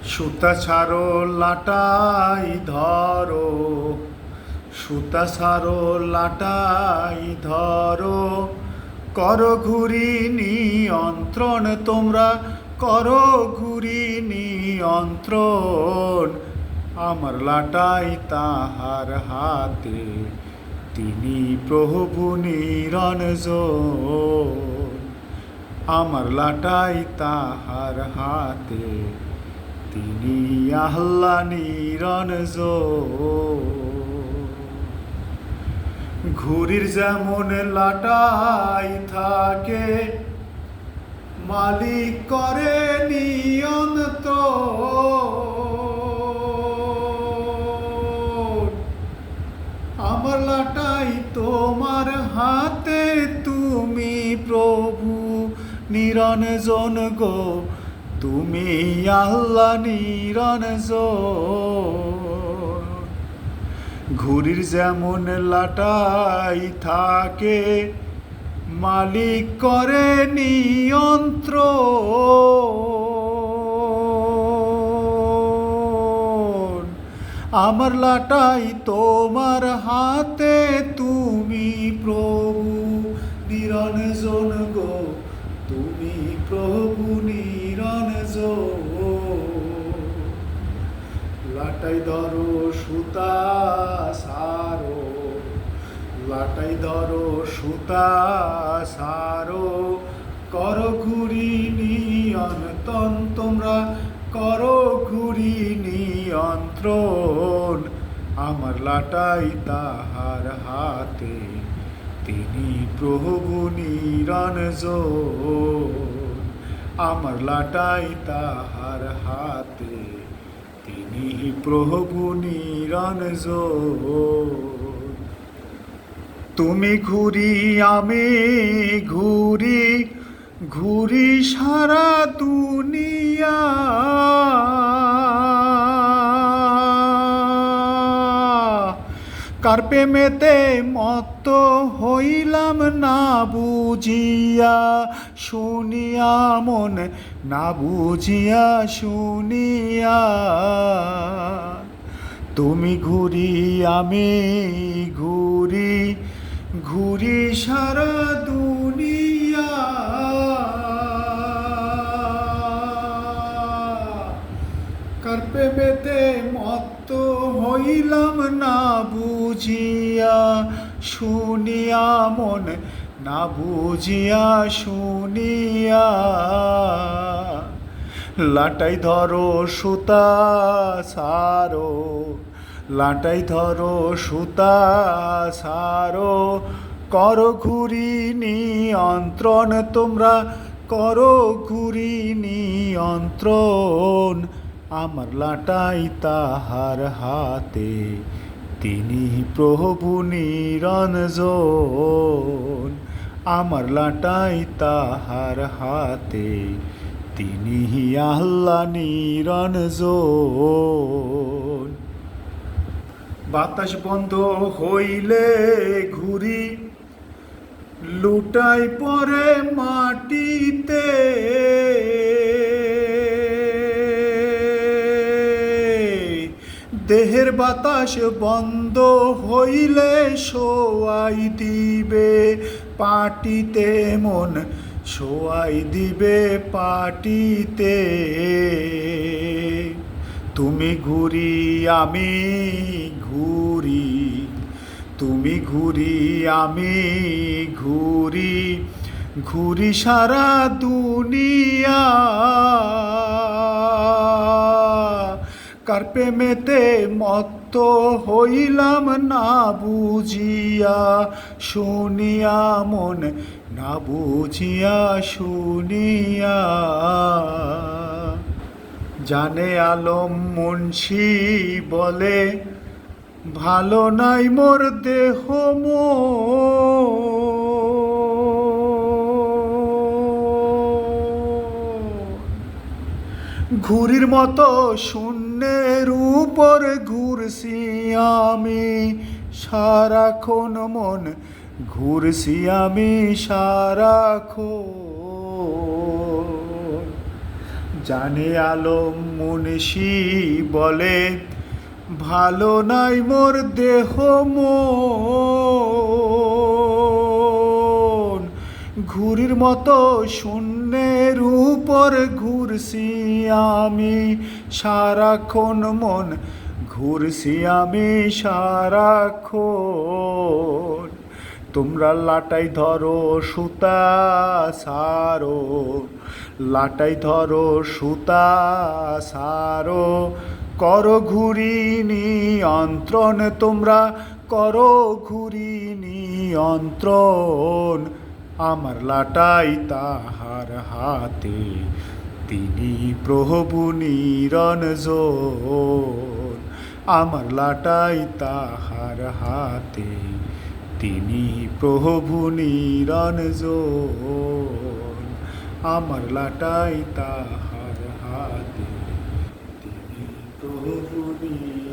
সুতা ছাড়ো লাটাই ধরো, সুতা ছাড়ো লাটাই ধরো, করো ঘুরি নিয়ন্ত্রণ তোমরা, করো ঘুরি নিয়ন্ত্রণ। আমার লাটাই তাহার হাতে, তিনি প্রভু নিরঞ্জন। আমার লাটাই তাহার হাতে, তিনি আল্লাহ নিরঞ্জন। ঘুড়ির যেমন লাটাই থাকে, মালিক করে নিয়ন্ত্রণ। আমার লাটাই তোমার হাতে, তুমি প্রভু নিরঞ্জন গো, তুমি আল্লাহ নিরঞ্জন। ঘুড়ির যেমন লাটাই থাকে, মালিক করে নিয়ন্ত্রণ। আমার লাটাই তোমার হাতে, তুমি প্রভু নিরঞ্জন গো, তুমি প্রভু নিরঞ্জন। লাটাই ধরো সুতা সারো, লাটাই ধরো সুতা সারো, করো ঘুরি নিয়ন্ত্রণ তোমরা, করো ঘুরি নিয়ন্ত্রণ। আমার লাটাই তাহার হাতে, তিনি প্রভু নিরঞ্জন। আমার লাটাই তাহার হাতে, তিনি প্রভু নিরঞ্জন। তুমি ঘুরি আমি ঘুরি, ঘুরি সারা দুনিয়া। কার প্রেমেতে মত্ত হইলাম না বুঝিয়া শুনিয়া, মন না বুঝিয়া শুনিয়া। তুমি ঘুরি আমি ঘুরি, ঘুরি সারা দুনিয়া। কার প্রেমেতে মত্ত হইলাম না বুঝিয়া শুনিয়া, মন না বুঝিয়া শুনিয়া। লাটাই ধরো সুতা সারো, লাটাই ধরো সুতা সারো, করো ঘুরি নিয়ন্ত্রণ তোমরা, করো ঘুরি নিয়ন্ত্রণ। আমার লাটাই তাহার হাতে, তিনি প্রভু নিরঞ্জন। আমার লাটাই তাহার হাতে, তিনি আল্লাহ নিরঞ্জন। বাতাস বন্ধ হইলে ঘুরি, লুটাই পরে মাটিতে। দেহের বাতাস বন্ধ হইলে শোয়াই দিবে পাটিতে, মন শোয়াই দিবে পাটিতে। তুমি ঘুরি আমি ঘুরি, তুমি ঘুরি আমি ঘুরি, ঘুরি সারা দুনিয়া। কার প্রেমেতে মত্ত হইলাম না বুঝিয়া শুনিয়া, মন না বুঝিয়া শুনিয়া। জানে আলম মুন্সি বলে, ভালো নাই মোর দেহ ঘুড়ির মতো শূন্যের উপর ঘুরছি আমি সারাক্ষণ, মন ঘুরছি আমি সারাক্ষণ। জানে আলম মুনশি বলে, ভালো নাই মোর দেহ মন, ঘুড়ির মতো শূন্যের উপর ঘুরছি আমি সারাক্ষণ মন, ঘুরছি আমি সারাক্ষণ। তোমরা লাটাই ধরো সুতা সারো, লাটাই ধরো সুতা সারো, করো ঘুরি নিয়ন্ত্রণ, তোমরা করো ঘুরি নিয়ন্ত্রণ। আমার লাটাই তাহার হাতে, তিনি প্রভু নিরঞ্জন। আমার লাটাই তাহার হাতে, তিনি প্রভু নিরঞ্জন। আমার লাটাই তাহার হাতে, তিনি প্রভু নিরঞ্জন।